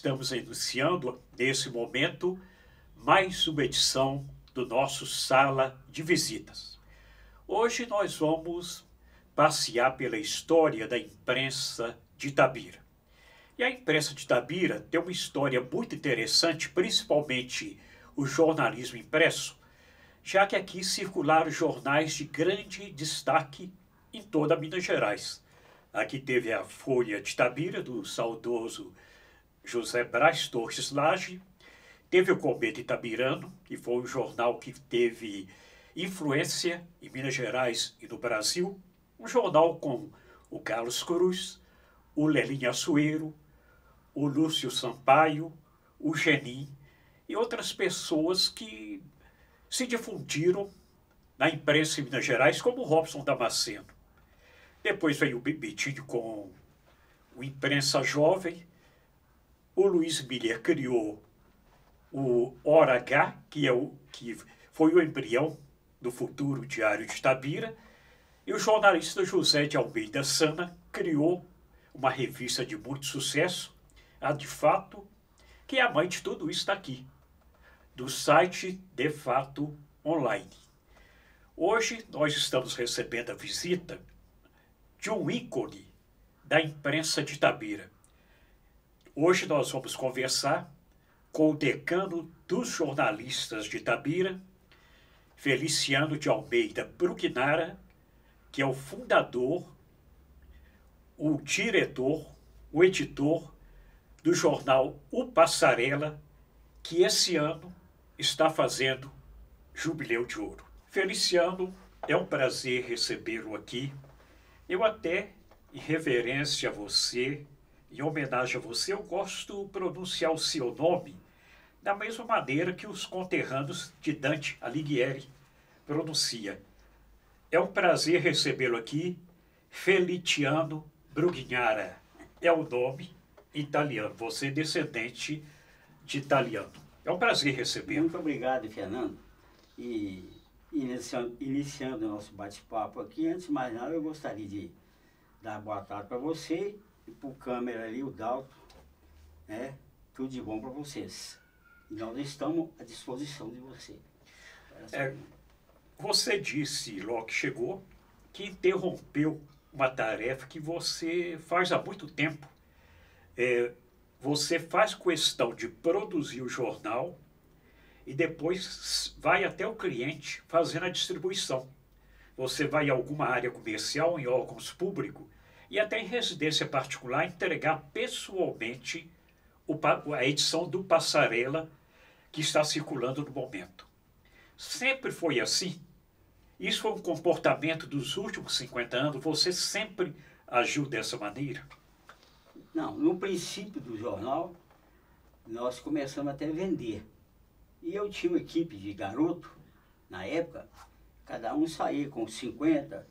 estamos iniciando, nesse momento, mais uma edição do nosso Sala de Visitas. Hoje nós vamos passear pela história da imprensa de Itabira. E a imprensa de Itabira tem uma história muito interessante, principalmente o jornalismo impresso, já que aqui circularam jornais de grande destaque em toda Minas Gerais. Aqui teve a Folha de Itabira, do saudoso José Brás Torres Lage. Teve o Cometa Itabirano, que foi um jornal que teve influência em Minas Gerais e no Brasil. Um jornal com o Carlos Cruz, o Lelinho Assuero, o Lúcio Sampaio, o Genin e outras pessoas que se difundiram na imprensa em Minas Gerais, como o Robson Damasceno. Depois veio o Bibitinho com o Imprensa Jovem. O Luiz Miller criou o Hora H, que foi o embrião do futuro Diário de Itabira. E o jornalista José de Almeida Sana criou uma revista de muito sucesso, a De Fato, que é a mãe de tudo isso está aqui, do site De Fato Online. Hoje nós estamos recebendo a visita de um ícone da imprensa de Itabira. Hoje nós vamos conversar com o decano dos jornalistas de Itabira, Feliciano de Almeida Brugnara, que é o fundador, o diretor, o editor do jornal O Passarela, que esse ano está fazendo Jubileu de Ouro. Feliciano, é um prazer recebê-lo aqui. Eu até, em reverência a você, em homenagem a você, eu gosto de pronunciar o seu nome da mesma maneira que os conterrâneos de Dante Alighieri pronuncia. É um prazer recebê-lo aqui, Feliciano Brugnara. É o nome italiano, você é descendente de italiano. É um prazer recebê-lo. Muito obrigado, Fernando. E iniciando o nosso bate-papo aqui, antes de mais nada, eu gostaria de dar boa tarde para você e para o câmera ali, o Dalton, né? Tudo de bom para vocês. E nós estamos à disposição de você. Você disse, logo que chegou, que interrompeu uma tarefa que você faz há muito tempo. Você faz questão de produzir o jornal e depois vai até o cliente fazendo a distribuição. Você vai em alguma área comercial, em órgãos públicos e até em residência particular entregar pessoalmente a edição do Passarela que está circulando no momento. Sempre foi assim? Isso foi um comportamento dos últimos 50 anos? Você sempre agiu dessa maneira? Não, no princípio do jornal, nós começamos até a vender. E eu tinha uma equipe de garoto, na época, cada um saía com 50,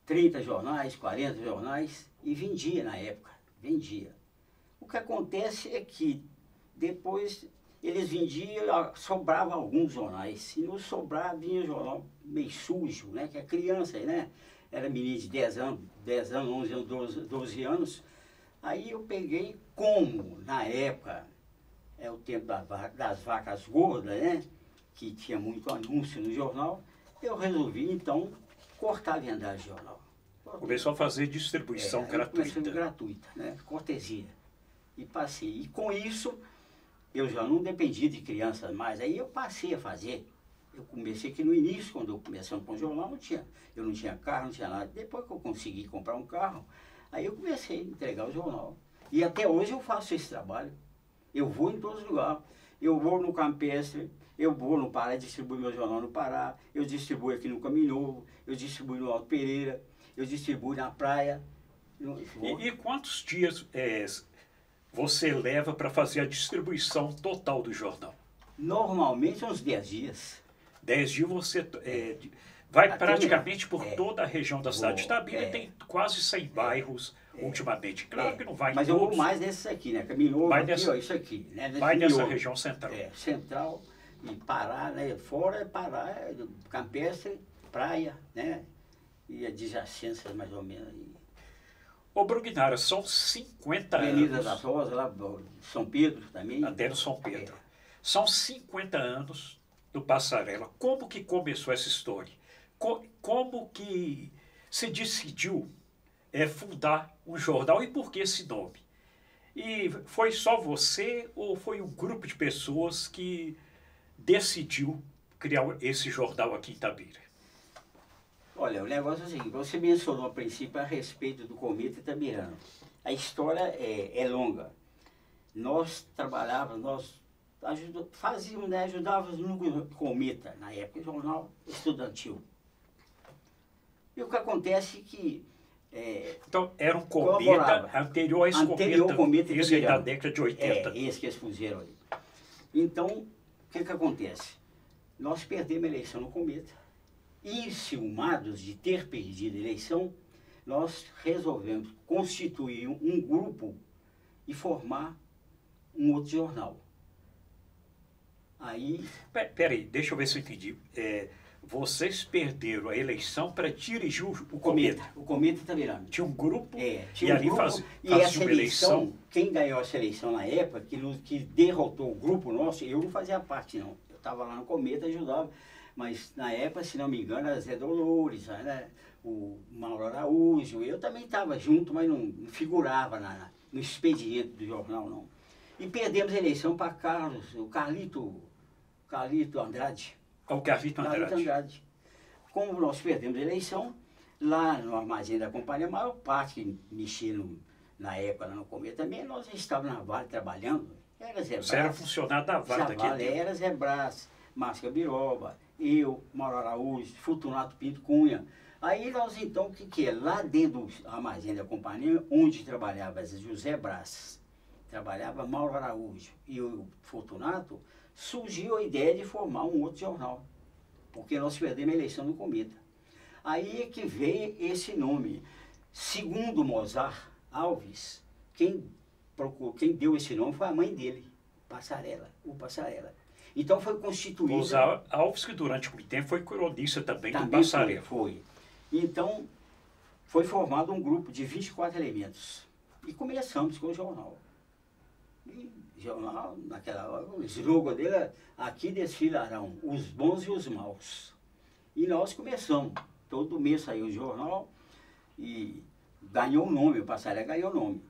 30 jornais, 40 jornais, e vendia na época, vendia. O que acontece é que depois eles vendiam, sobrava alguns jornais, e não sobrava, vinha jornal meio sujo, né, que a criança, né, era menino de 10 anos, 11 anos, 12 anos. Aí eu peguei, como na época, é o tempo das vacas gordas, né? Que tinha muito anúncio no jornal, eu resolvi então cortar a vendagem de jornal. Começou a fazer distribuição gratuita. Começou gratuita, né? Cortesia. E passei. E com isso, eu já não dependia de crianças mais, aí eu passei a fazer. Eu comecei aqui no início, quando eu comecei com o jornal, eu não tinha carro, não tinha nada. Depois que eu consegui comprar um carro, aí eu comecei a entregar o jornal. E até hoje eu faço esse trabalho. Eu vou em todos os lugares. Eu vou no Campestre, eu vou no Pará, distribuo meu jornal no Pará, eu distribuo aqui no Caminho Novo, eu distribuo no Alto Pereira, eu distribuo na praia. E quantos dias você leva para fazer a distribuição total do jornal? Normalmente uns 10 dias. 10 dias você vai praticamente por toda a região da cidade de Itabira, tem quase 100 bairros ultimamente. Claro que não vai em mas todos. Eu vou mais nesses aqui, né? Caminho Novo, aqui, ó, isso aqui. Né? Vai nessa região central. Central e Pará, né? Fora é Pará, Campestre, praia, né? E adjacências mais ou menos. Ô, Brugnara, são 50 Avenida anos. das Rosas, lá São Pedro também. Até no São Pedro. São 50 anos do Passarela. Como que começou essa história? Como que se decidiu fundar um jornal e por que esse nome? E foi só você ou foi um grupo de pessoas que decidiu criar esse jornal aqui em Itabira? Olha, o negócio é o seguinte, você mencionou a princípio a respeito do Cometa Itabirano. A história é longa. Nós trabalhávamos, fazíamos, né, ajudávamos no Cometa, na época, jornal estudantil. E o que acontece é que... Então, era um cometa anterior a esse cometa, esse aí da década de 80. Esse que eles puseram aí. Então, o que acontece? Nós perdemos a eleição no Cometa. Enciumados de ter perdido a eleição, nós resolvemos constituir um grupo e formar um outro jornal. Aí... Peraí, deixa eu ver se eu entendi. Vocês perderam a eleição para dirigir o Cometa. Cometa. O Cometa Itabirano. Tinha um grupo tinha e um ali grupo, fazia essa uma eleição. Quem ganhou essa eleição na época, que derrotou o grupo nosso, eu não fazia parte não. Eu estava lá no Cometa, ajudava. Mas na época, se não me engano, era Zé Dolores, né? O Mauro Araújo. Eu também estava junto, mas não figurava no expediente do jornal, não. E perdemos a eleição para o Carlito Andrade. O Carlito Andrade. Como nós perdemos a eleição, lá no armazém da companhia, a maior parte que mexia na época, lá no Cometa também, nós estávamos na Vale trabalhando. Era Zé Brás. Você era funcionário da Vale daquele tempo. Era Zé Brás, Márcia Biroba, eu, Mauro Araújo, Fortunato Pinto Cunha. Aí nós então, o que é? Lá dentro do armazém da companhia, onde trabalhava José Brás, trabalhava Mauro Araújo e o Fortunato, surgiu a ideia de formar um outro jornal, porque nós perdemos a eleição no Cometa. Aí é que veio esse nome. Segundo Mozart Alves, quem deu esse nome foi a mãe dele, o Passarela. Então foi constituído... Mozart Alves, que durante muito tempo foi cronista também do Passarela. Foi. Então, foi formado um grupo de 24 elementos. E começamos com o jornal. E o jornal, naquela hora, o slogan dele é: aqui desfilarão os bons e os maus. E nós começamos. Todo mês saiu o jornal e ganhou o nome, o Passarela ganhou o nome.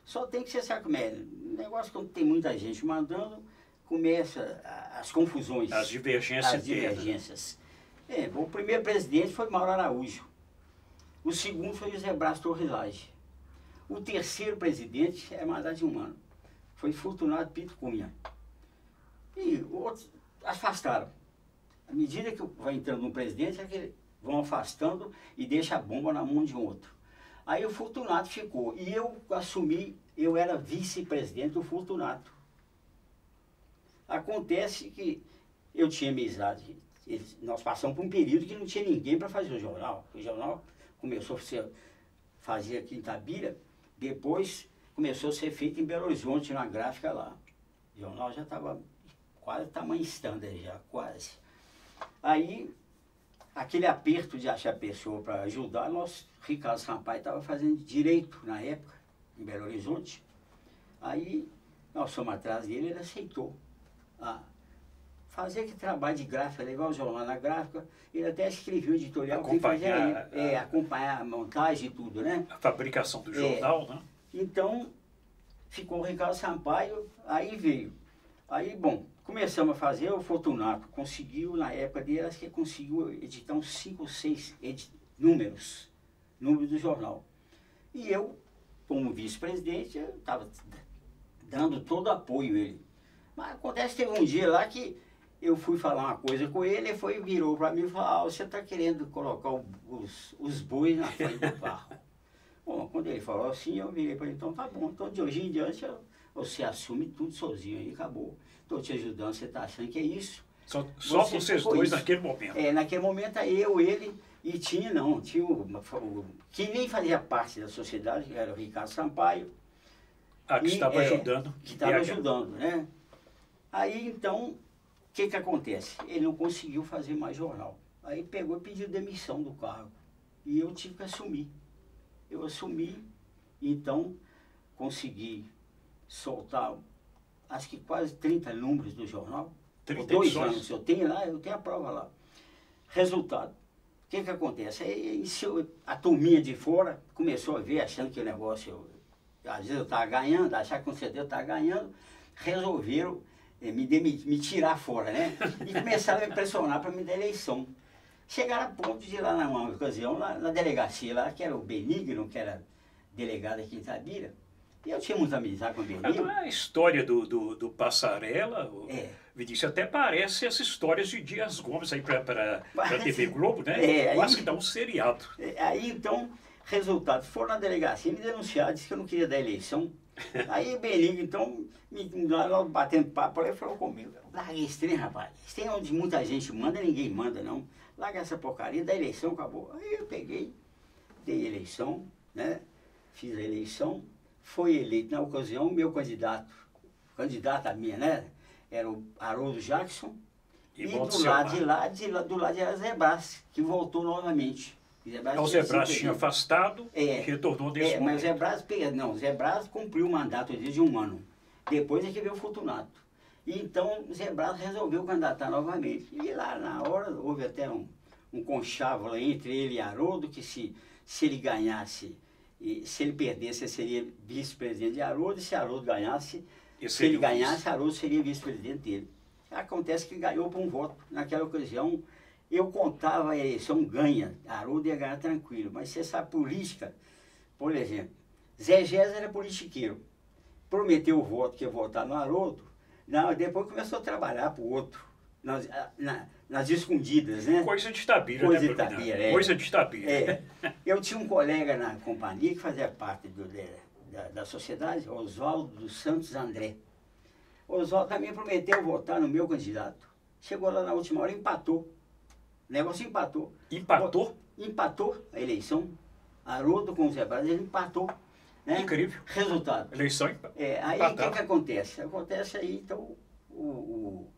Só tem que ser, sabe como é? O negócio, quando tem muita gente mandando, começa as confusões. As divergências. As divergências. O primeiro presidente foi Mauro Araújo. O segundo foi José Brás Torres. O terceiro presidente é mandato de um ano. Foi Fortunato Pinto Cunha. E outros afastaram. À medida que vai entrando um presidente, é que vão afastando e deixa a bomba na mão de outro. Aí o Fortunato ficou. E eu assumi, eu era vice-presidente do Fortunato. Acontece que eu tinha amizade. Nós passamos por um período que não tinha ninguém para fazer o jornal. O jornal começou a ser fazia aqui em Itabira, depois começou a ser feito em Belo Horizonte, na gráfica lá. O jornal já estava quase tamanho standard já, quase. Aí, aquele aperto de achar pessoa para ajudar, Ricardo Sampaio estava fazendo direito na época, em Belo Horizonte. Aí, nós fomos atrás dele, ele aceitou. Fazer que trabalho de gráfica, levar o jornal na gráfica, ele até escreveu o editorial, acompanhar a montagem e tudo, né? A fabricação do jornal, né? Então, ficou o Ricardo Sampaio, aí veio. Aí, bom, começamos a fazer, o Fortunato conseguiu, na época dele, acho que conseguiu editar uns 5 ou 6 números do jornal. E eu, como vice-presidente, eu estava dando todo o apoio a ele. Mas acontece que teve um dia lá que eu fui falar uma coisa com ele, ele virou para mim e falou: você está querendo colocar os bois na frente do carro. Bom, quando ele falou assim, eu virei para ele: então tá bom, então de hoje em diante você assume tudo sozinho aí, acabou. Estou te ajudando, você está achando que é isso? Só vocês dois isso. Naquele momento? Naquele momento eu, ele, e tinha que nem fazia parte da sociedade, que era o Ricardo Sampaio. Que estava ajudando. Que estava ajudando, né? Aí, então, o que acontece? Ele não conseguiu fazer mais jornal. Aí pegou e pediu demissão do cargo. E eu tive que assumir. Eu assumi Então, consegui soltar, acho que quase 30 números do jornal. Por 2 anos, eu tenho lá, eu tenho a prova lá. Resultado, o que que acontece? Aí a turminha de fora começou a ver, achando que o negócio, às vezes eu estava ganhando, achar que com certeza eu estava ganhando, resolveram me tirar fora, né? E começaram a me pressionar para me dar eleição. Chegaram a ponto de ir lá numa ocasião, na delegacia lá, que era o Benigno, que era delegado aqui em Itabira. E eu tinha muita amizade com o Benigno. A história do Passarela, Vinícius, até parece as histórias de Dias Gomes aí para a TV Globo, né? Quase que dá um seriado. Aí então, resultado, foram na delegacia, me denunciaram, disse que eu não queria dar eleição. Aí o Benigno, então, lá batendo papo, ele falou comigo, larga esse trem, rapaz, esse trem é onde muita gente manda, ninguém manda não, larga essa porcaria, da eleição, acabou. Aí eu peguei, dei eleição, né, fiz a eleição, foi eleito na ocasião, meu candidato a minha, né, era o Haroldo Jackson, e do lado era Zé Brás, que voltou novamente. O Zé Brás tinha afastado e retornou desse momento. Mas o Zé Brás cumpriu o mandato de 1 ano. Depois é que veio o Fortunato. E então o Zé Brás resolveu candidatar novamente. E lá na hora houve até um conchavo entre ele e Haroldo, que se ele ganhasse, se ele perdesse, ele seria vice-presidente de Haroldo, e se Haroldo ganhasse, se ele ganhasse, Haroldo seria vice-presidente dele. Acontece que ganhou por um voto. Naquela ocasião, eu contava a eleição ganha, Haroldo ia ganhar tranquilo, mas você sabe, política, por exemplo, Zé Gésa era politiqueiro, prometeu o voto que ia votar no Haroldo, depois começou a trabalhar para o outro, nas escondidas, né? Coisa de Itabira, Coisa né, de Itabira, Coisa de Itabira. Eu tinha um colega na companhia que fazia parte da sociedade, Oswaldo dos Santos André. Oswaldo também prometeu votar no meu candidato. Chegou lá na última hora e empatou. O negócio empatou. Empatou? Empatou a eleição. Haroldo com o Zé Brás, ele empatou. Né? Incrível. Resultado. Eleição aí o que acontece? Acontece aí, então, o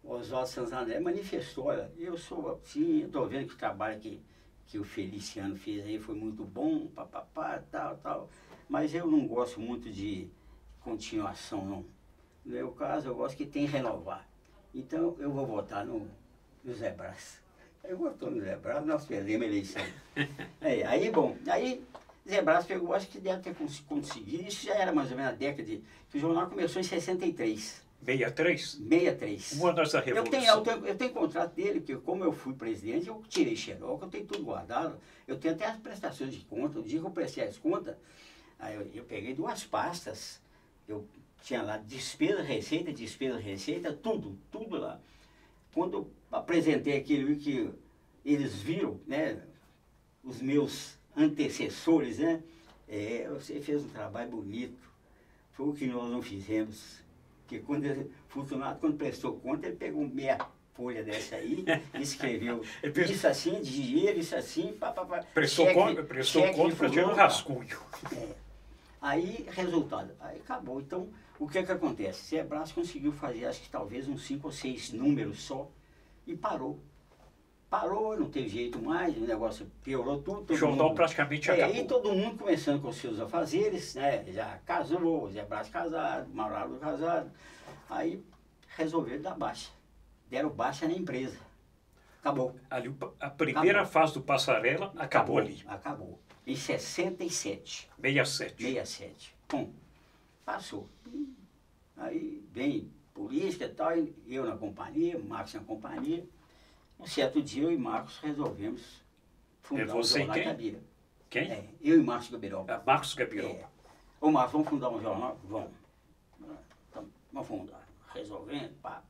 Oswaldo Santos André manifestou, olha, eu sou assim, estou vendo que o trabalho que o Feliciano fez aí foi muito bom, papapá, tal, mas eu não gosto muito de continuação, não. No meu caso, eu gosto que tem que renovar. Então, eu vou votar no Zé Brás. Aí votou no Zé Brás, nós perdemos a eleição. Aí Zé Brás pegou, acho que deve ter conseguido, isso já era mais ou menos a década que o jornal começou em 63. 63? 63. Um ano antes da Revolução. Eu tenho contrato dele, porque como eu fui presidente, eu tirei xerox, eu tenho tudo guardado, eu tenho até as prestações de conta, o dia que eu prestei as contas, aí eu peguei 2 pastas, eu tinha lá despesa, receita, tudo lá. Quando eu apresentei aquilo que eles viram, né, os meus antecessores, né, você fez um trabalho bonito, foi o que nós não fizemos. Porque Fortunato, quando prestou conta, ele pegou meia folha dessa aí, escreveu isso assim, dinheiro, isso assim, prestou conta para tirar um rascunho. Aí, resultado, aí acabou. Então, o que acontece? Zé Brás conseguiu fazer, acho que talvez uns 5 ou 6 números só, e parou. Parou, não teve jeito mais, o negócio piorou tudo. O jornal praticamente acabou. E todo mundo começando com seus afazeres, né? Já casou, Zé Brás casado, Mauro casado. Aí resolveram dar baixa. Deram baixa na empresa. Acabou. Ali, a primeira fase do Passarela acabou ali. Acabou. Em 67. 67. Bom, passou. Aí vem política e tal, eu na companhia, Marcos na companhia. Um certo dia, eu e Marcos resolvemos fundar um jornal em Itabira. Quem? Eu e Marcos Gabiroba. Marcos Gabiroba. Ô Marcos, vamos fundar um jornal? Vamos. Então, vamos fundar. Resolvendo, pá.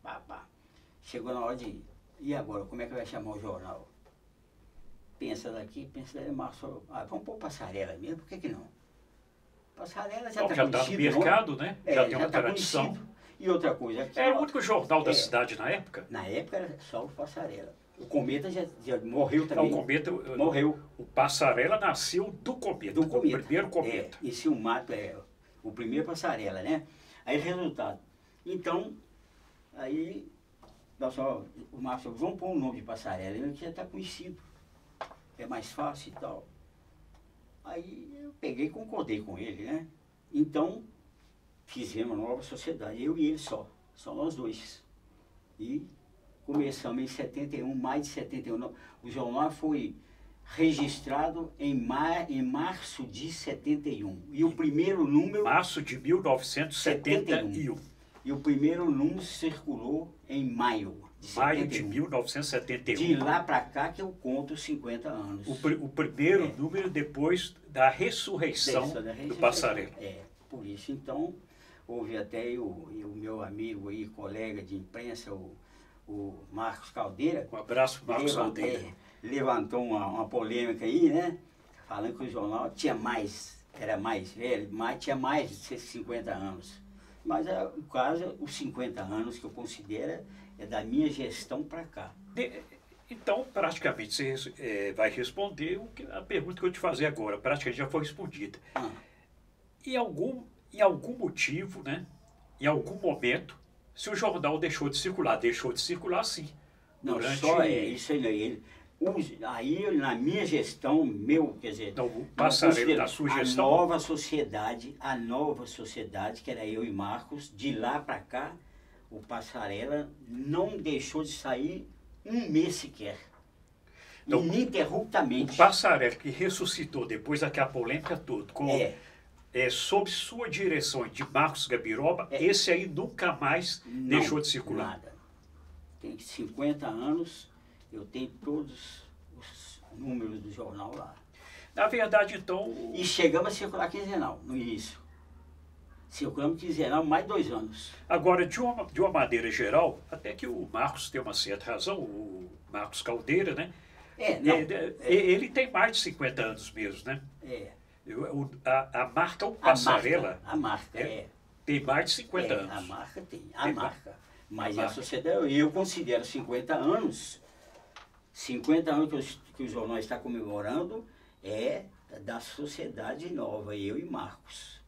Chegou na hora de, e agora, como é que vai chamar o jornal? Pensa daqui, pensa dali, Marcos falou, vamos pôr Passarela mesmo, por que não? Passarela já está conhecido. Já está no mercado, né? Já tem uma tradição. Conhecido. E outra coisa... Era o único jornal da cidade na época? Na época era só o Passarela. O Cometa já morreu também. Não, o Cometa... Morreu. O Passarela nasceu do Cometa. Do Cometa. O primeiro Cometa. Esse o Mato é o primeiro Passarela, né? Aí, resultado. Então, aí... o Márcio falou, vamos pôr um nome de Passarela. Ele já está conhecido. É mais fácil e tal. Aí eu peguei e concordei com ele, né? Então, fizemos uma nova sociedade, eu e ele só nós dois. E começamos em 71, mais de 71. O jornal foi registrado em março de 71. E o primeiro número... Março de 1971. E o primeiro número circulou em maio de 71. Maio de 1971. De lá para cá que eu conto 50 anos. O primeiro número depois da ressurreição do Passarela. Por isso, então, houve até o meu amigo e colega de imprensa, o Marcos Caldeira. Um abraço, Marcos Caldeira. Levantou uma polêmica aí, né? Falando que o jornal era mais velho, mas tinha mais de 50 anos. Mas, no caso, os 50 anos que eu considero é da minha gestão para cá. Então, praticamente, você vai responder a pergunta que eu te fazer agora. Praticamente já foi respondida. Em algum motivo, né? Em algum momento, se o jornal deixou de circular sim. Não, só isso aí. Aí, na minha gestão, quer dizer... Então, o Passarela da sua gestão... A nova sociedade, que era eu e Marcos, de lá para cá, o Passarela não deixou de sair um mês sequer. Então, ininterruptamente. O Passarela que ressuscitou depois daquela polêmica toda, sob sua direção de Marcos Gabiroba, esse aí nunca mais deixou de circular. Nada. Tem 50 anos... Eu tenho todos os números do jornal lá. Na verdade, então... E chegamos a circular quinzenal, no início. Circulamos quinzenal mais de 2 anos. Agora, de uma maneira geral, até que o Marcos tem uma certa razão, o Marcos Caldeira, né? Ele tem mais de 50 anos mesmo, né? A marca, o Passarela... A marca, tem mais de 50 anos. A marca tem, Mas a sociedade, eu considero 50 anos... 50 anos que o jornal está comemorando é da sociedade nova, eu e Marcos.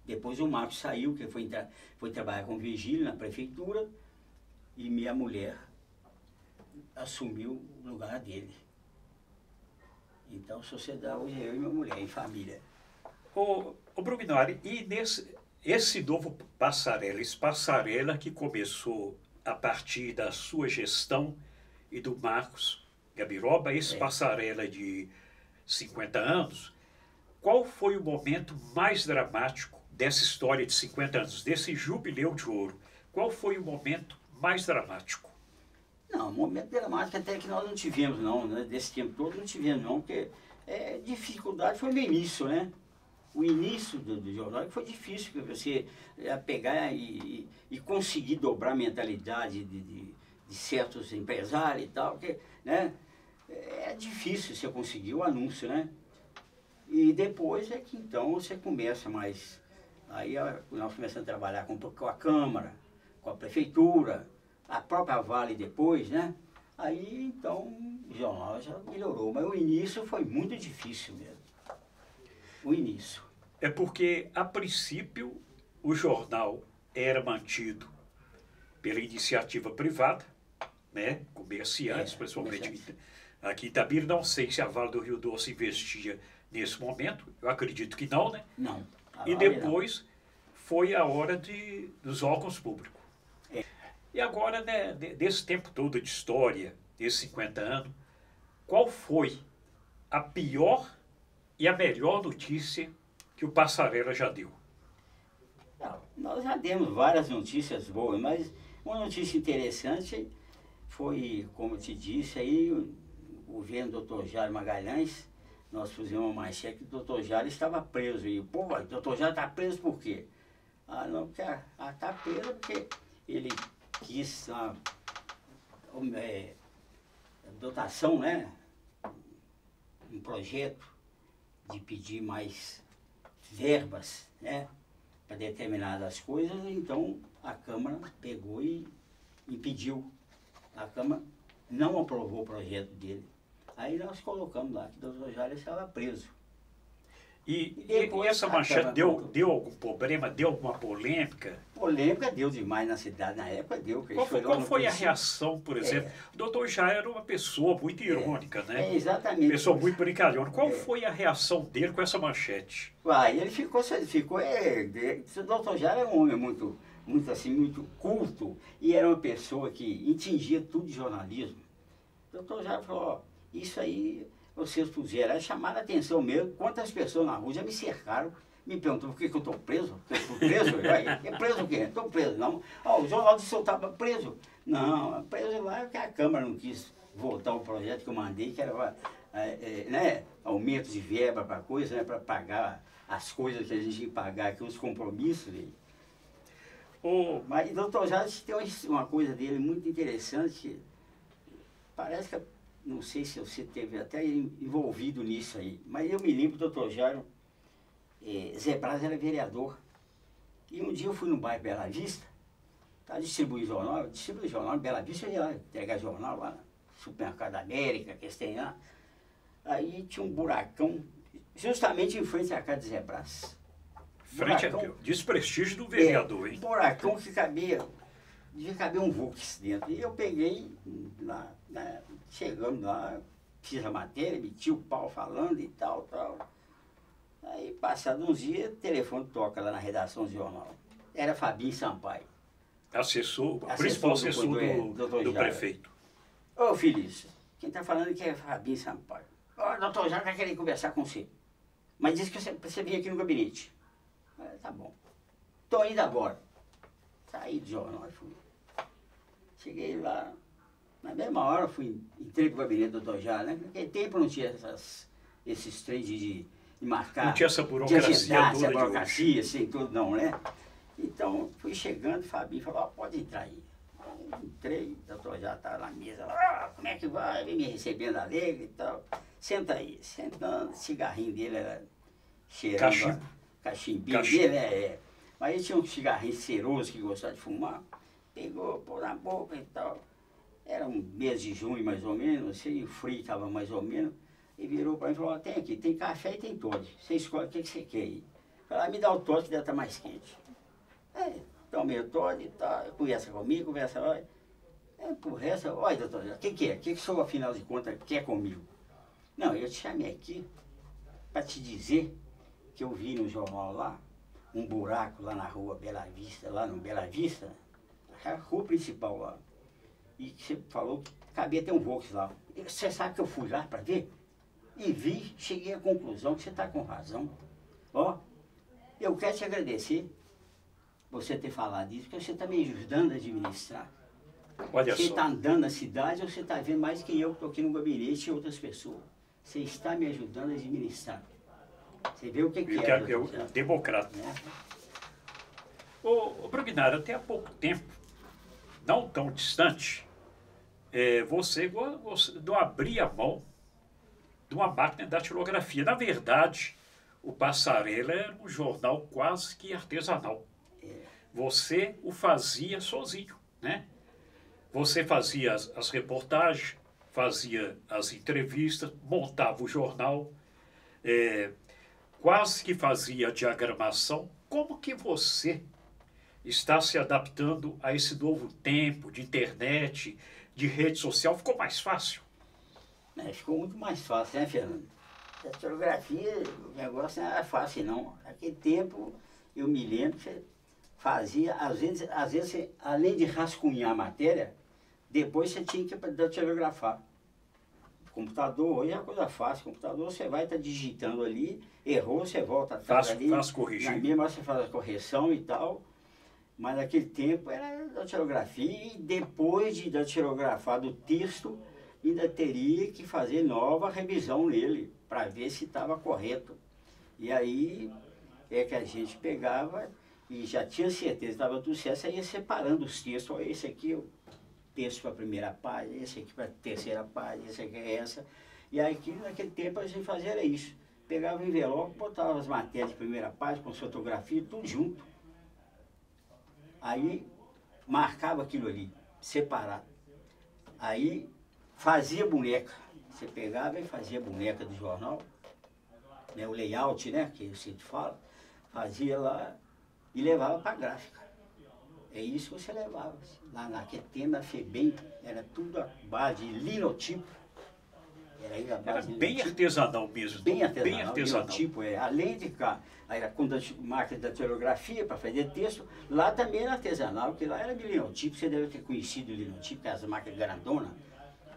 Depois o Marcos saiu, que foi trabalhar com Virgílio na prefeitura, e minha mulher assumiu o lugar dele. Então a sociedade hoje é eu e minha mulher, em família. Ô Brugnoli, e esse novo Passarela, esse Passarela que começou a partir da sua gestão e do Marcos Gabiroba, esse Passarela de 50 anos, qual foi o momento mais dramático dessa história de 50 anos, desse jubileu de ouro? Qual foi o momento mais dramático? Não, momento dramático até que nós não tivemos, não, né? Desse tempo todo não tivemos, não, porque dificuldade foi no início, né? O início do jornal foi difícil, porque você pegar e conseguir dobrar a mentalidade de certos empresários e tal, porque, né? É difícil você conseguir o anúncio, né? E depois é que então você começa mais... Aí nós começamos a trabalhar com a Câmara, com a Prefeitura, a própria Vale depois, né? Aí então o jornal já melhorou, mas o início foi muito difícil mesmo. O início. É porque, a princípio, o jornal era mantido pela iniciativa privada, né? Comerciantes, principalmente. Aqui em Itabira, não sei se a Vale do Rio Doce investia nesse momento, eu acredito que não, né? Não. E depois foi a hora dos órgãos públicos. E agora, né, desse tempo todo de história, desses 50 anos, qual foi a pior e a melhor notícia que o Passarela já deu? Não, nós já demos várias notícias boas, mas uma notícia interessante foi, como eu te disse, aí o governo do Dr. Jário Magalhães, nós fizemos uma manchete que o Dr. Jário estava preso. E, pô, o Dr. Jário está preso por quê? Não, porque está preso porque ele quis dotação, né? Um projeto de pedir mais verbas, né? Para determinadas coisas, então a Câmara pegou e impediu. A Câmara não aprovou o projeto dele. Aí nós colocamos lá que o Dr. Jário estava preso. E essa manchete deu algum problema, deu alguma polêmica? Polêmica deu demais na cidade, na época deu. Qual foi a reação, por exemplo? O doutor já era uma pessoa muito irônica, né? Exatamente. Pessoa muito brincalhona. Qual foi a reação dele com essa manchete? Ele ficou, o doutor já era um homem muito culto, e era uma pessoa que entendia tudo de jornalismo. O doutor já falou, ó, isso aí vocês puseram, chamaram a atenção mesmo, quantas pessoas na rua já me cercaram, me perguntam por que eu estou preso, porque eu estou preso, é preso o quê? Estou preso, não. Ó, o jornal disse que eu estava preso. Não, preso lá porque a Câmara não quis voltar o projeto que eu mandei, que era né, aumento de verba para coisa, né, para pagar as coisas que a gente ia pagar aqui, os compromissos dele. Mas o doutor Jales tem uma coisa dele muito interessante, parece que, não sei se você teve até envolvido nisso aí, mas eu me lembro do doutor Jairo, Zé Braz era vereador, e um dia eu fui no bairro Bela Vista, distribuir jornal em Bela Vista, eu ia lá entregar jornal lá no supermercado América, que eles têm lá, aí tinha um buracão, justamente em frente à casa de Zé Braz. Frente ao desprestígio do vereador, hein? Buracão que devia caber um Vux dentro. E eu peguei, chegando lá, fiz a matéria, meti o pau falando e tal. Aí, passado uns dias, o telefone toca lá na redação do jornal. Era Fabinho Sampaio. Principal assessor do prefeito. Ô, Felício, quem está falando aqui é Fabinho Sampaio. Ó, doutor Jairo vai querer conversar com você. Mas disse que você vinha aqui no gabinete. Tá bom. Tô indo agora. Saí do jornal e fui. Cheguei lá, na mesma hora entrei pro gabinete do doutor Jairo, né? Naquele tempo não tinha esses trens de marcar. Não tinha essa burocracia toda de burocracia, assim, tudo não, né? Então, fui chegando, o Fabinho falou, pode entrar aí. Entrei, o doutor Jairo estava na mesa lá, como é que vai? Vem me recebendo alegre e tal. Senta aí. Sentando, o cigarrinho dele era cheirando. Cachimbinho dele, Mas ele tinha um cigarrinho cheiroso que gostava de fumar. Pegou, pôs na boca e tal. Era um mês de junho, mais ou menos, assim, o frio estava mais ou menos. E virou para mim e falou, tem aqui, tem café e tem Toddy. Você escolhe o que você quer aí. Falei, me dá o Toddy que deve estar mais quente. Tomei o Toddy e tal, conversa comigo, conversa lá. Por resto, olha, doutor, o que é? O que o senhor, afinal de contas, quer comigo? Não, eu te chamei aqui para te dizer que eu vi no jornal lá, um buraco lá na rua Bela Vista, lá no Bela Vista, a rua principal lá. E que você falou que cabia até um Vox lá. Você sabe que eu fui lá para ver? E vi, cheguei à conclusão que você está com razão. Ó, eu quero te agradecer você ter falado isso, porque você está me ajudando a administrar. Olha você só. está andando na cidade ou você está vendo mais que eu que estou aqui no gabinete e outras pessoas. Você está me ajudando a administrar. Você vê o que é o democrata. Ô, Brugnaro, até há pouco tempo, não tão distante, você não abria mão de uma máquina de datilografia. Na verdade, o Passarela era um jornal quase que artesanal. Você o fazia sozinho, né? Você fazia as reportagens, fazia as entrevistas, montava o jornal, quase que fazia a diagramação. Como que você está se adaptando a esse novo tempo de internet, de rede social? Ficou mais fácil? Ficou muito mais fácil, né, Fernando? A datilografia, o negócio não era fácil, não. Naquele tempo, eu me lembro que você fazia, às vezes além de rascunhar a matéria, depois você tinha que datilografar. Computador hoje é uma coisa fácil. Computador você vai estar digitando ali, errou, você volta atrás ali. Faz corrigir. Na mesma hora você faz a correção e tal. Mas naquele tempo era datilografia, e depois de datilografar o texto, ainda teria que fazer nova revisão nele, para ver se estava correto. E aí é que a gente pegava e já tinha certeza que estava tudo certo, você ia separando os textos. Olha, esse aqui é o texto para a primeira página, esse aqui para a terceira página, esse aqui é essa. E aí naquele tempo a gente fazia era isso. Pegava o envelope, botava as matérias de primeira página, com fotografia, tudo junto. Aí marcava aquilo ali, separado. Aí fazia boneca. Você pegava e fazia boneca do jornal. né, o layout, né, que você fala, fazia lá e levava para a gráfica. É isso que você levava. Lá naquele tempo, na FEBEM, era tudo a base de linotipo. Era aí a Era base de bem linotipo. artesanal mesmo. Bem artesanal. Bem artesanal. Linotipo, além de cá, era com a máquina da telegrafia para fazer texto, lá também era artesanal, porque lá era de linotipo. Você deve ter conhecido o linotipo, que é as máquinas grandonas.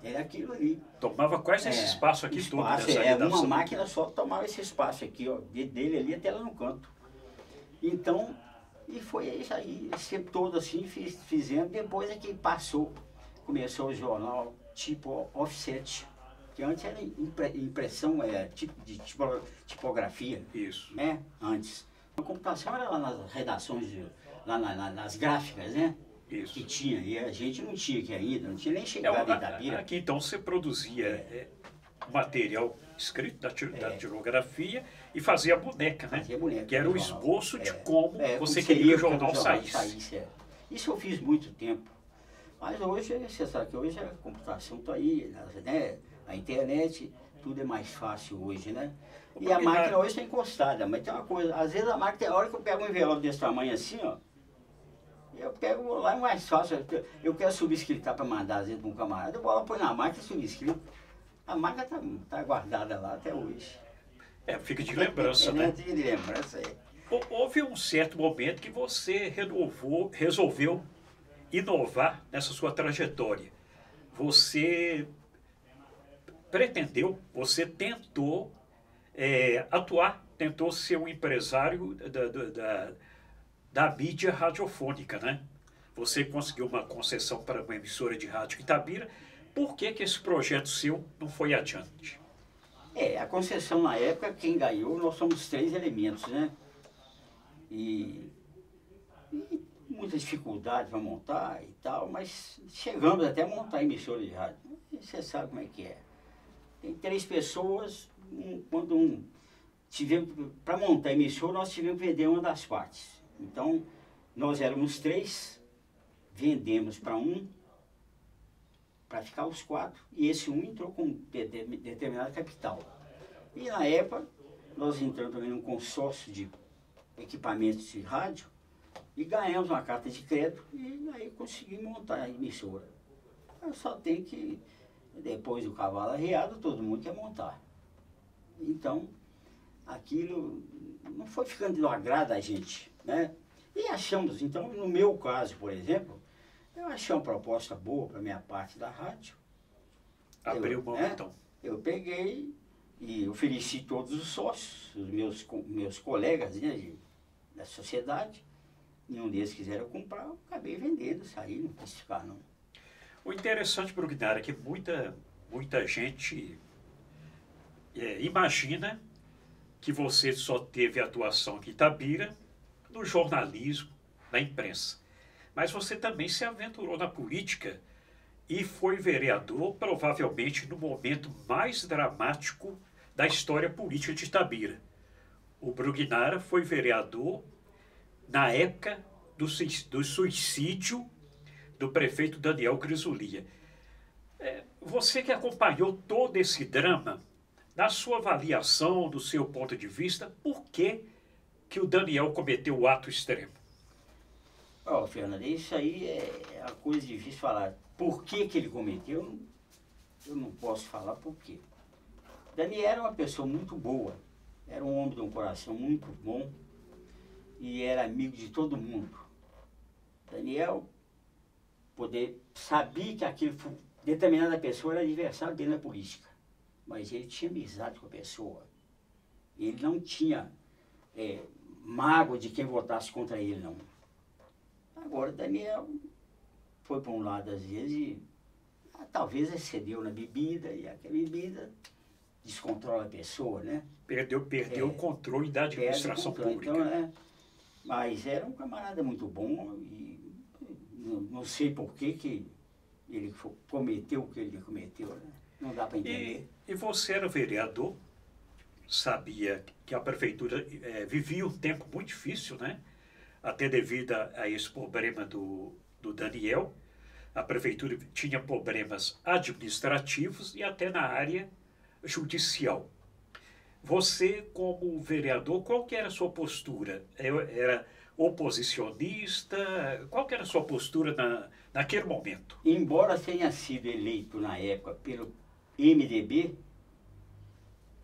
Era aquilo ali. Tomava quase esse espaço aqui todo nessa redação. Uma máquina só tomava esse espaço aqui, ó, dele ali até lá no canto. Então, e foi isso aí, esse tempo todo assim, fizemos. Depois é que passou, começou o jornal tipo offset, que antes era impressão, tipo de tipografia. Isso. Né? Antes. A computação era lá nas redações, lá nas gráficas, né? Isso. Que tinha, e a gente não tinha aqui ainda, não tinha nem chegado em Itabira. Aqui então você produzia material escrito da tipografia e fazia a boneca, né? Fazia boneca, que era o esboço de como você queria que o jornal saísse. Isso eu fiz muito tempo. Mas hoje, você sabe que hoje a computação está aí, né? A internet, tudo é mais fácil hoje, né? E a máquina hoje está encostada, mas tem uma coisa, às vezes a máquina, tem hora que eu pego um envelope desse tamanho assim, ó, eu pego lá, é mais fácil, eu quero subscritar para mandar às vezes para um camarada, eu vou lá, põe na máquina e subscrito. A máquina tá guardada lá até hoje. Fica de lembrança, né? De lembrança, Houve um certo momento que você resolveu inovar nessa sua trajetória. Você pretendeu, você tentou atuar, tentou ser um empresário da mídia radiofônica, né? Você conseguiu uma concessão para uma emissora de rádio em Itabira. Por que esse projeto seu não foi adiante? A concessão na época, quem ganhou, nós somos 3 elementos, né? E muita dificuldade para montar e tal, mas chegamos até a montar a emissora de rádio. E você sabe como é que é. Tem 3 pessoas, para montar a emissora, nós tivemos que vender uma das partes. Então, nós éramos 3, vendemos para para ficar os 4, e esse entrou com determinado capital. E na época, nós entramos também num consórcio de equipamentos de rádio, e ganhamos uma carta de crédito, e aí conseguimos montar a emissora. Eu só tenho que, depois do cavalo arreado, todo mundo quer montar. Então, aquilo não foi ficando do agrado da gente, né? E achamos, então, no meu caso, por exemplo, eu achei uma proposta boa para a minha parte da rádio. Abriu mão, então. Eu peguei e ofereci todos os sócios, os meus colegas, né, da sociedade. Nenhum deles quiseram comprar, eu acabei vendendo, saí, não quis ficar, não. O interessante, Brugnara, é que muita gente imagina que você só teve atuação aqui em Itabira no jornalismo, na imprensa. Mas você também se aventurou na política e foi vereador, provavelmente no momento mais dramático da história política de Itabira. O Brugnara foi vereador na época do suicídio do prefeito Daniel Crisolia. Você que acompanhou todo esse drama, na sua avaliação, do seu ponto de vista, por que o Daniel cometeu o ato extremo? Fernando, isso aí é uma coisa difícil falar. Por que ele cometeu, eu não posso falar por quê. Daniel era uma pessoa muito boa, era um homem de um coração muito bom e era amigo de todo mundo. Daniel sabia que determinada pessoa era adversário dele na política, mas ele tinha amizade com a pessoa. Ele não tinha mágoa de quem votasse contra ele, não. Agora, Daniel foi para um lado, às vezes, e talvez excedeu na bebida, e aquela bebida descontrola a pessoa, né? Perdeu o controle da administração pública. Então, mas era um camarada muito bom, e não sei por que ele cometeu o que ele cometeu, né? Não dá para entender. E você era vereador, sabia que a prefeitura vivia um tempo muito difícil, né? Até devido a esse problema do Daniel, a prefeitura tinha problemas administrativos e até na área judicial. Você, como vereador, qual que era a sua postura? Era oposicionista? Qual que era a sua postura naquele momento? Embora tenha sido eleito na época pelo MDB,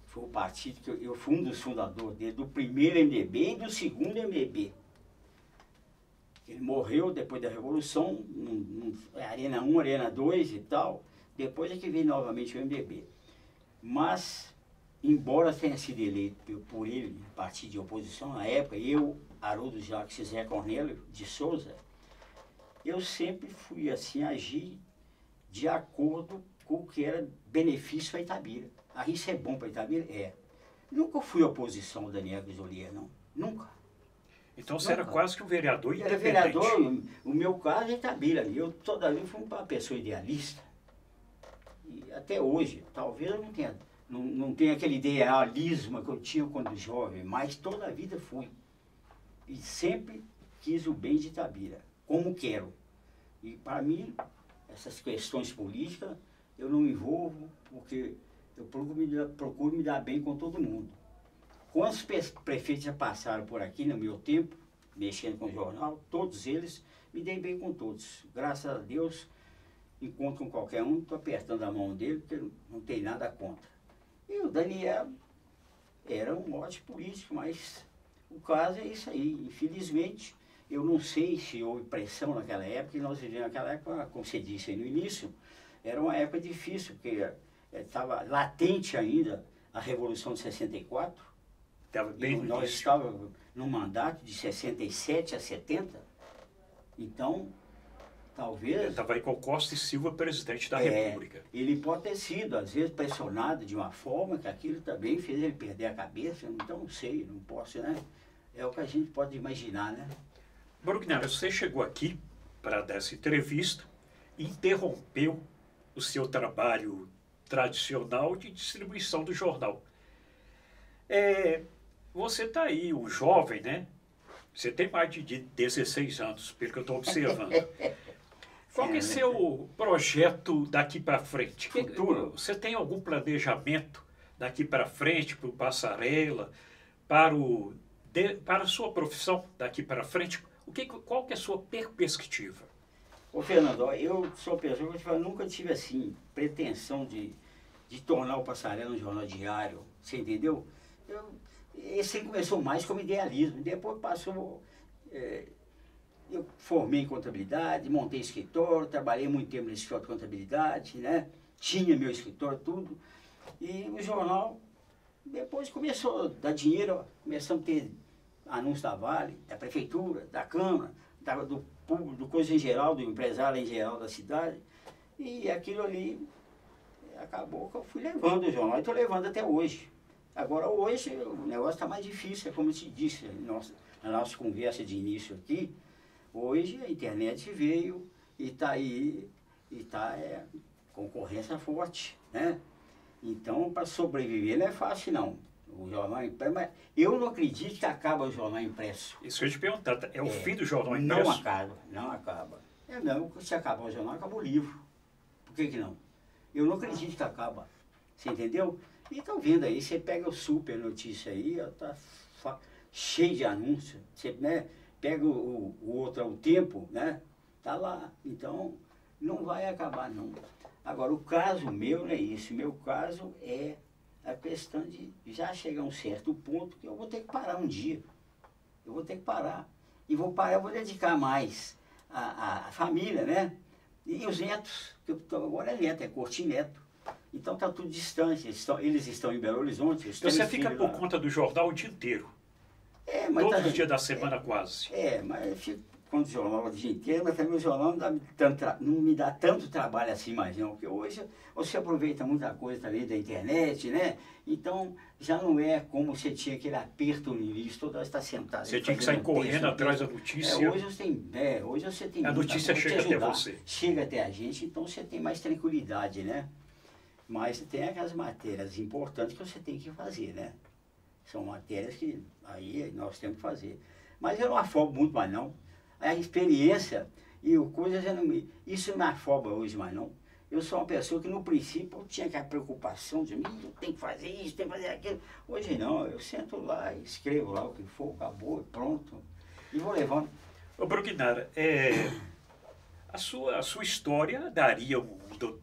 foi o partido que eu fui um dos fundadores dele, do primeiro MDB e do segundo MDB. Ele morreu depois da Revolução, Arena 1, Arena 2 e tal. Depois é que veio novamente o MDB. Mas, embora tenha sido eleito por ele, partido de oposição, na época, eu, Haroldo Jacques e Zé Cornélio de Souza, eu sempre fui assim, agir de acordo com o que era benefício para Itabira. Ah, isso é bom para Itabira? É. Nunca fui oposição ao Daniel Grisolier, não. Nunca. Então você era quase que um vereador Era independente. vereador, o meu caso é Itabira. Eu toda vez fui uma pessoa idealista. E até hoje, talvez eu não tenha aquele idealismo que eu tinha quando jovem, mas toda a vida fui. E sempre quis o bem de Itabira, como quero. E para mim, essas questões políticas, eu não me envolvo, porque eu procuro me dar bem com todo mundo. Quantos prefeitos já passaram por aqui no meu tempo, mexendo com o jornal, todos eles, me dei bem com todos. Graças a Deus, encontro com qualquer um, estou apertando a mão dele, porque não tem nada contra. E o Daniel era um ótimo político, mas o caso é isso aí. Infelizmente, eu não sei se houve pressão naquela época, e nós vivemos naquela época, como você disse aí no início, era uma época difícil, porque estava latente ainda a Revolução de 64. Estava bem no Nós início. estávamos num mandato de 67 a 70. Então, talvez... Estava aí com Costa e Silva, presidente da É, República. ele pode ter sido, às vezes, pressionado de uma forma que aquilo também fez ele perder a cabeça. Então, não sei, não posso, né? É o que a gente pode imaginar, né? Brugnaro, você chegou aqui para dar essa entrevista e interrompeu o seu trabalho tradicional de distribuição do jornal. Você está aí, um jovem, né? Você tem mais de 16 anos, pelo que eu estou observando. Qual que é seu projeto daqui para frente? Futuro. Você tem algum planejamento daqui para frente, para o Passarela, para a sua profissão daqui para frente? Qual que é a sua perspectiva? Ô, Fernando, eu sou pessoa que eu te falo, nunca tive, assim, pretensão de tornar o Passarela um jornal diário, você entendeu? Esse aí começou mais como idealismo, depois passou... eu formei em contabilidade, montei escritório, trabalhei muito tempo no escritório de contabilidade, né? Tinha meu escritório, tudo. E o jornal, depois começou a dar dinheiro, começamos a ter anúncios da Vale, da Prefeitura, da Câmara, do público, do coisa em geral, do empresário em geral da cidade. E aquilo ali acabou que eu fui levando o jornal e estou levando até hoje. Agora, hoje, o negócio está mais difícil, é como eu te disse na nossa conversa de início aqui. Hoje a internet veio e está aí, e está concorrência forte, né? Então, para sobreviver não é fácil, não. O jornal impresso, mas eu não acredito que acaba o jornal impresso. Isso que eu ia te perguntar, é o fim do jornal impresso? Não acaba, não acaba. Não, se acabar o jornal, acaba o livro. Por que não? Eu não acredito que acaba. Você entendeu? E estão vendo aí, você pega o Super Notícia aí, está cheio de anúncios. Você, né, pega o outro, o Tempo, né? Tá lá. Então, não vai acabar, não. Agora, o caso meu não é isso. O meu caso é a questão de já chegar a um certo ponto que eu vou ter que parar um dia. Eu vou ter que parar. E vou parar, eu vou dedicar mais à família, né? E os netos, que eu tô, agora é neto, é curtir neto. Então está tudo distante, eles estão em Belo Horizonte. Você fica por conta do jornal o dia inteiro? Mas todos os dias da semana quase? Mas eu fico com o jornal o dia inteiro, mas também o jornal não me dá tanto trabalho assim mais não, porque hoje você aproveita muita coisa também da internet, né? Então já não é como você tinha aquele aperto no início, toda hora está sentado. Você tinha que sair correndo atrás da notícia. Hoje você tem a notícia chega até você. Chega até a gente, então você tem mais tranquilidade, né? Mas tem aquelas matérias importantes que você tem que fazer, né? São matérias que aí nós temos que fazer. Mas eu não afobo muito mais não. A experiência e o coisa já não me... Isso não me afoba hoje mais não. Eu sou uma pessoa que no princípio eu tinha aquela preocupação de mim, eu tenho que fazer isso, tenho que fazer aquilo. Hoje não, eu sento lá, escrevo lá o que for, acabou, pronto, e vou levando. Ô, Brugnara, a sua história daria um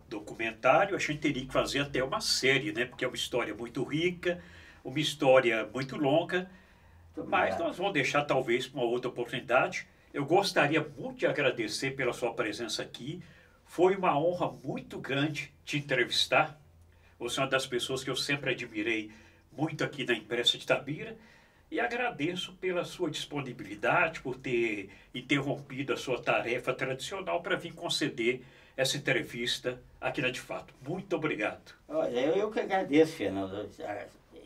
documentário, a gente teria que fazer até uma série, né? Porque é uma história muito rica, uma história muito longa, mas nós vamos deixar talvez para uma outra oportunidade. Eu gostaria muito de agradecer pela sua presença aqui. Foi uma honra muito grande te entrevistar. Você é uma das pessoas que eu sempre admirei muito aqui na imprensa de Itabira. E agradeço pela sua disponibilidade, por ter interrompido a sua tarefa tradicional para vir conceder essa entrevista aqui na De Fato. Muito obrigado. Olha, eu que agradeço, Fernando,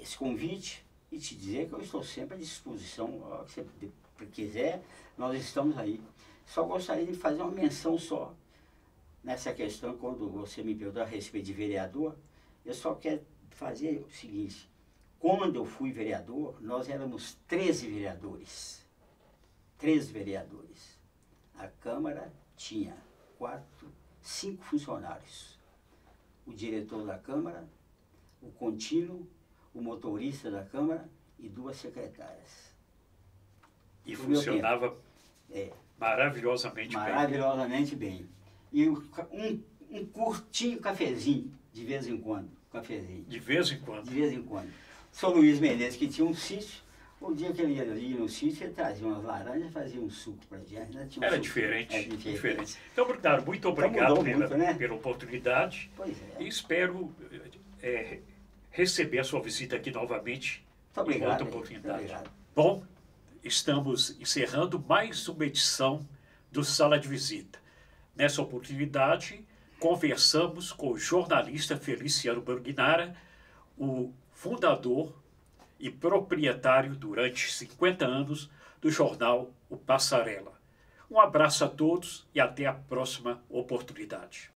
esse convite e te dizer que eu estou sempre à disposição. Se você quiser, nós estamos aí. Só gostaria de fazer uma menção só nessa questão, quando você me perguntou a respeito de vereador, eu só quero fazer o seguinte. Quando eu fui vereador, nós éramos 13 vereadores. 13 vereadores. A Câmara tinha 5 funcionários. O diretor da Câmara, o contínuo, o motorista da Câmara e 2 secretárias. E funcionava maravilhosamente bem. Maravilhosamente bem. E um curtinho cafezinho, de vez em quando. Cafezinho. De vez em quando. De vez em quando. São Luís Menezes, que tinha um sítio, o dia que ele ia no sítio, ele trazia umas laranjas e fazia um suco pra gente. Né? Era diferente, diferente. Então, Brugnara, muito obrigado pela oportunidade. Pois é. E espero receber a sua visita aqui novamente em outra oportunidade. Obrigado. Bom, estamos encerrando mais uma edição do Sala de Visita. Nessa oportunidade, conversamos com o jornalista Feliciano Brugnara, o fundador e proprietário durante 50 anos do jornal O Passarela. Um abraço a todos e até a próxima oportunidade.